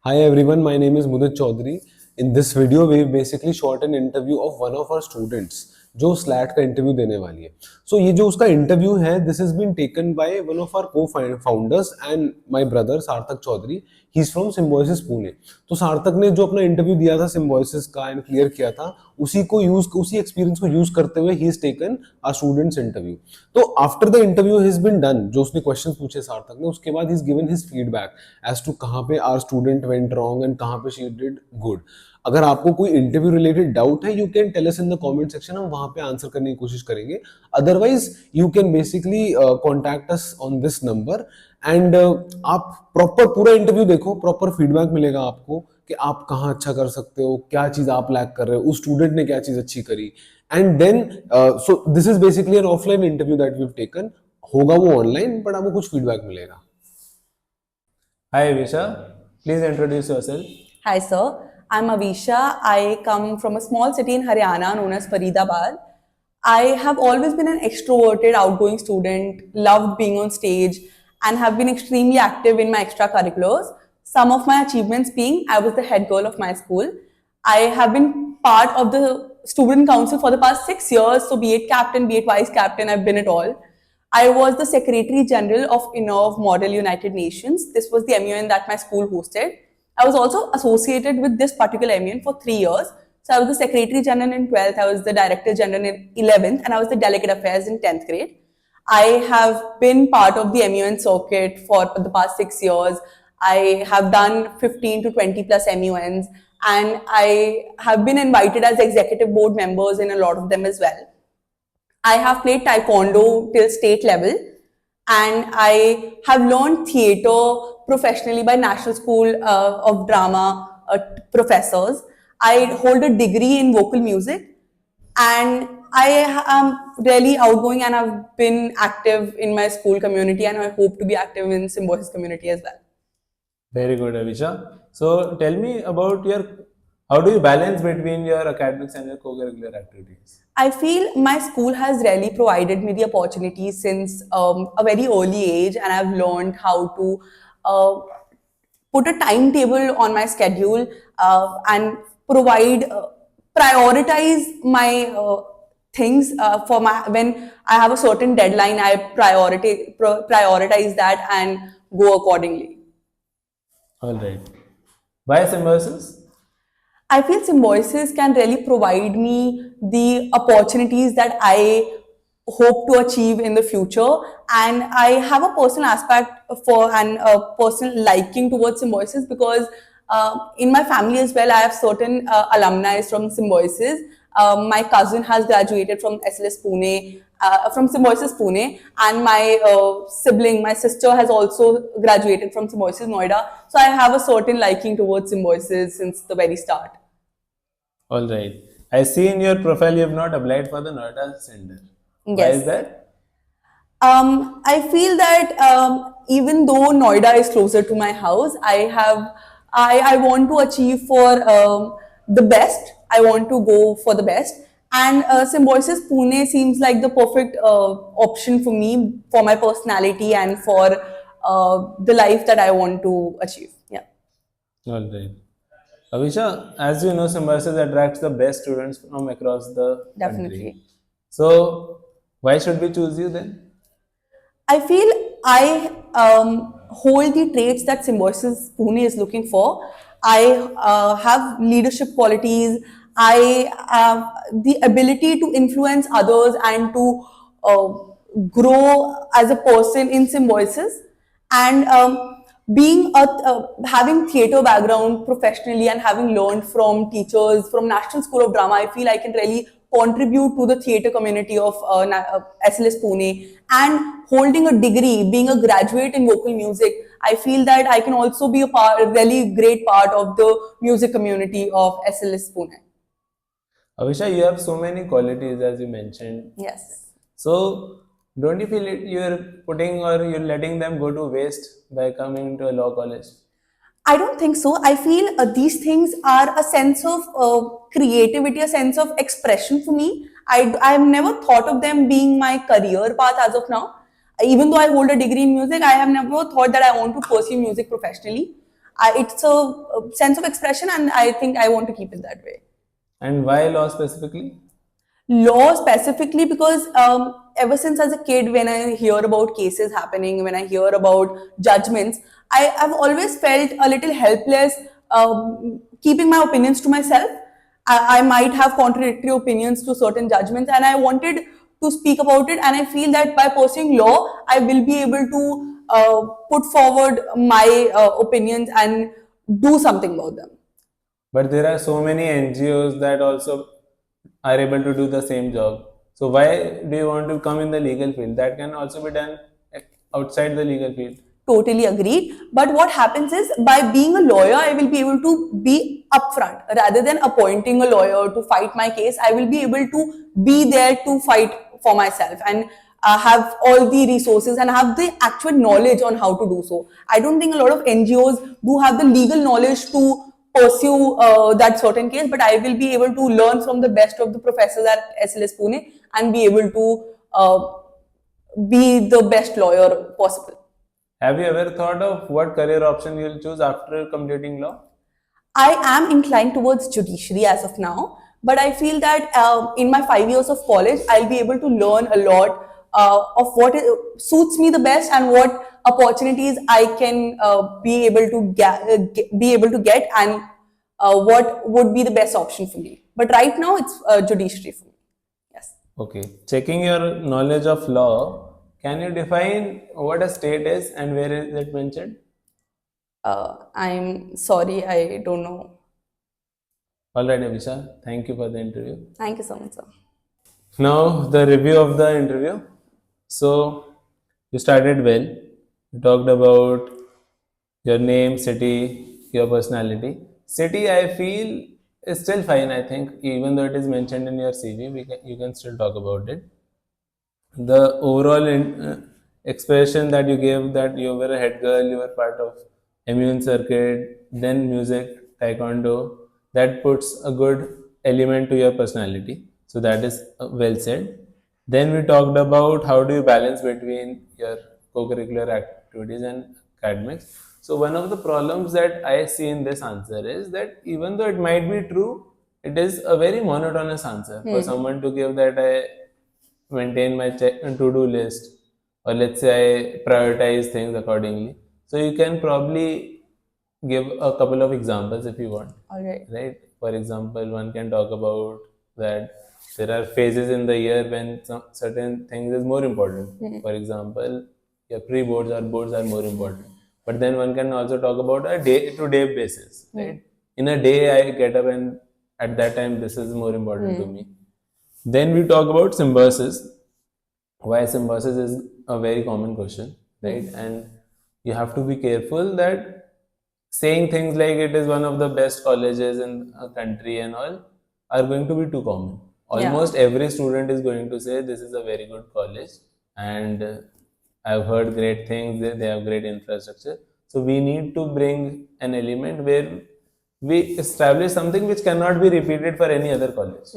Hi everyone, my name is Mudit Chaudhary. In this video, we basically shot an interview of one of our students जो SLAT का interview देने वाली है. So ये जो उसका इंटरव्यू है, this is been taken by one of our co founders and my brother Sarthak Chaudhary. He is from Symbiosis Pune. तो सार्थक ने जो अपना इंटरव्यू दिया था सिम्बोसिस का एंड क्लियर किया था, उसी एक्सपीरियंस को यूज करते हुए he is taken a students interview. तो after the interview has been done, जो उसने क्वेश्चंस पूछे सार्थक ने, उसके बाद he is given his feedback as to कहाँ पे our student went wrong and कहाँ पे शी डिड गुड. अगर आपको कोई इंटरव्यू रिलेटेड डाउट है, you can tell us in the comment section, हम वहां पे आंसर करने की कोशिश करेंगे. Otherwise you can basically contact us on this number and आप प्रॉपर पूरा इंटरव्यू देखो, प्रॉपर फीडबैक मिलेगा आपको कि आप कहाँ अच्छा कर सकते हो, क्या चीज आप लैक कर रहे हो, उस स्टूडेंट ने क्या चीज अच्छी करी. And then so this is basically an offline interview that we have taken. होगा वो ऑनलाइन, बट आपको कुछ फीडबैक मिलेगा. Hi Aisha, please introduce yourself. Hi sir, I'm Aisha. I come from a small city in Haryana known as Faridabad. I have always been an extroverted, outgoing student, loved being on stage, and have been extremely active in my extracurriculars. Some of my achievements being I was the head girl of my school. I have been part of the student council for the past 6 years, so be it captain, be it vice captain, I've been it all. I was the Secretary General of INNOV Model United Nations. This was the MUN that my school hosted. I was also associated with this particular MUN for 3 years. So I was the Secretary General in 12th, I was the Director General in 11th, and I was the Delegate Affairs in 10th grade. I have been part of the MUN circuit for the past 6 years. I have done 15 to 20 plus MUNs, and I have been invited as executive board members in a lot of them as well. I have played taekwondo till state level, and I have learned theatre professionally by National School of Drama professors. I hold a degree in vocal music, and I am really outgoing and I've been active in my school community, and I hope to be active in Symbiosis community as well. Very good, Aisha. So tell me about how do you balance between your academics and your co-curricular activities? I feel my school has really provided me the opportunities since a very early age, and I've learned how to put a timetable on my schedule and prioritize my things for my when I have a certain deadline. I prioritize that and go accordingly. All right. Why Symbiosis? I feel Symbiosis can really provide me the opportunities that I hope to achieve in the future, and I have a personal aspect for and a personal liking towards Symbiosis because in my family as well I have certain alumni from Symbiosis. My cousin has graduated from SLS Pune, from Symbiosis Pune, and my sibling, my sister, has also graduated from Symbiosis Noida. So I have a certain liking towards Symbiosis since the very start. All right. I see in your profile you have not applied for the Noida Center. Yes. Why is that? I feel that even though Noida is closer to my house, I want to achieve for the best. I want to go for the best, and Symbiosis Pune seems like the perfect option for me, for my personality and for the life that I want to achieve. Yeah. All right. Aisha, as you know, Symbiosis attracts the best students from across the Definitely. country. So, why should we choose you then? I feel I hold the traits that Symbiosis Pune is looking for. I have leadership qualities. I have the ability to influence others and to grow as a person in Symbiosis. And having theatre background professionally and having learned from teachers from National School of Drama, I feel I can really contribute to the theatre community of SLS Pune. And holding a degree, being a graduate in vocal music, I feel that I can also be a really great part of the music community of SLS Pune. Aisha, you have so many qualities as you mentioned. Yes. So, don't you feel you're putting or you're letting them go to waste by coming to a law college? I don't think so. I feel these things are a sense of creativity, a sense of expression for me. I've never thought of them being my career path as of now. Even though I hold a degree in music, I have never thought that I want to pursue music professionally. It's a sense of expression, and I think I want to keep it that way. And why law specifically? Law specifically because ever since as a kid, when I hear about cases happening, when I hear about judgments, I've always felt a little helpless keeping my opinions to myself. I might have contradictory opinions to certain judgments, and I wanted to speak about it. And I feel that by pursuing law, I will be able to put forward my opinions and do something about them. But there are so many NGOs that also are able to do the same job. So why do you want to come in the legal field? That can also be done outside the legal field. Totally agreed. But what happens is, by being a lawyer, I will be able to be upfront rather than appointing a lawyer to fight my case. I will be able to be there to fight for myself and have all the resources and have the actual knowledge on how to do so. I don't think a lot of NGOs do have the legal knowledge to pursue that certain case, but I will be able to learn from the best of the professors at SLS Pune and be able to be the best lawyer possible. Have you ever thought of what career option you'll choose after completing law? I am inclined towards judiciary as of now, but I feel that in my 5 years of college, I'll be able to learn a lot of what suits me the best and what opportunities I can be able to get, and what would be the best option for me. But right now, it's judiciary for me. Yes. Okay. Checking your knowledge of law, can you define what a state is and where is it mentioned? I'm sorry, I don't know. Alright, Aisha. Thank you for the interview. Thank you so much, sir. Now the review of the interview. So you started well. You talked about your name, city, your personality. City, I feel, is still fine. I think even though it is mentioned in your CV, you can still talk about it. The overall expression that you gave, that you were a head girl, you were part of immune circuit, then music, taekwondo, that puts a good element to your personality. So that is well said. Then we talked about how do you balance between your co-curricular activities and academics. So one of the problems that I see in this answer is that even though it might be true, it is a very monotonous answer for someone to give that I maintain my to-do list, or let's say I prioritize things accordingly. So you can probably give a couple of examples if you want. All right. Right? For example, one can talk about that there are phases in the year when certain things is more important. For example, your pre-boards or boards are more important. But then one can also talk about a day-to-day basis. Right? In a day, I get up and at that time this is more important to me. Then we talk about symbiosis. Why symbiosis is a very common question, right? And you have to be careful that saying things like it is one of the best colleges in a country and all are going to be too common. Almost every student is going to say this is a very good college and I've heard great things, they have great infrastructure. So we need to bring an element where we establish something which cannot be repeated for any other college.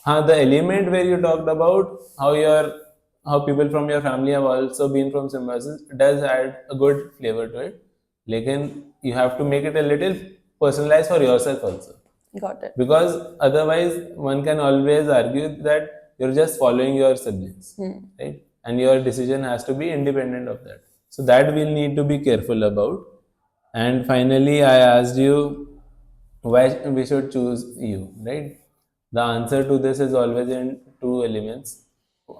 The element where you talked about how people from your family have also been from Symbiosis does add a good flavor to it. Lekin you have to make it a little personalized for yourself also. Got it. Because otherwise one can always argue that you're just following your siblings, right? And your decision has to be independent of that. So that we'll need to be careful about. And finally, I asked you why we should choose you, right? The answer to this is always in two elements.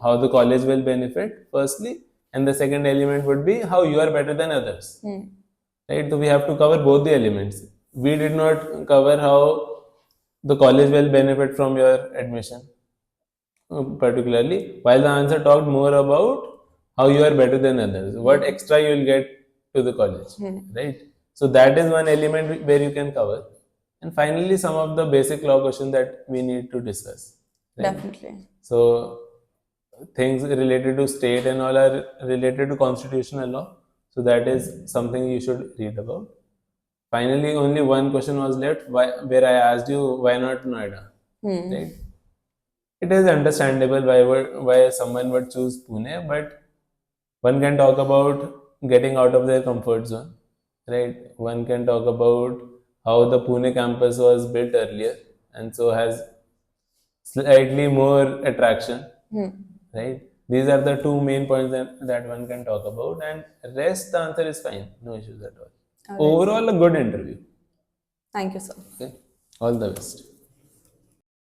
How the college will benefit, firstly, and the second element would be how you are better than others. Right? So we have to cover both the elements. We did not cover how the college will benefit from your admission, particularly, while the answer talked more about how you are better than others, what extra you will get to the college, right? So that is one element where you can cover. And finally, some of the basic law questions that we need to discuss. Right? Definitely. So things related to state and all are related to constitutional law. So that is something you should read about. Finally, only one question was left, where I asked you why not Noida. Right? It is understandable why someone would choose Pune, but one can talk about getting out of their comfort zone. right? One can talk about how the Pune campus was built earlier and so has slightly more attraction, right? These are the two main points that one can talk about, and rest the answer is fine, no issues at all. Alright. Overall, a good interview. Thank you, sir. Okay, all the best.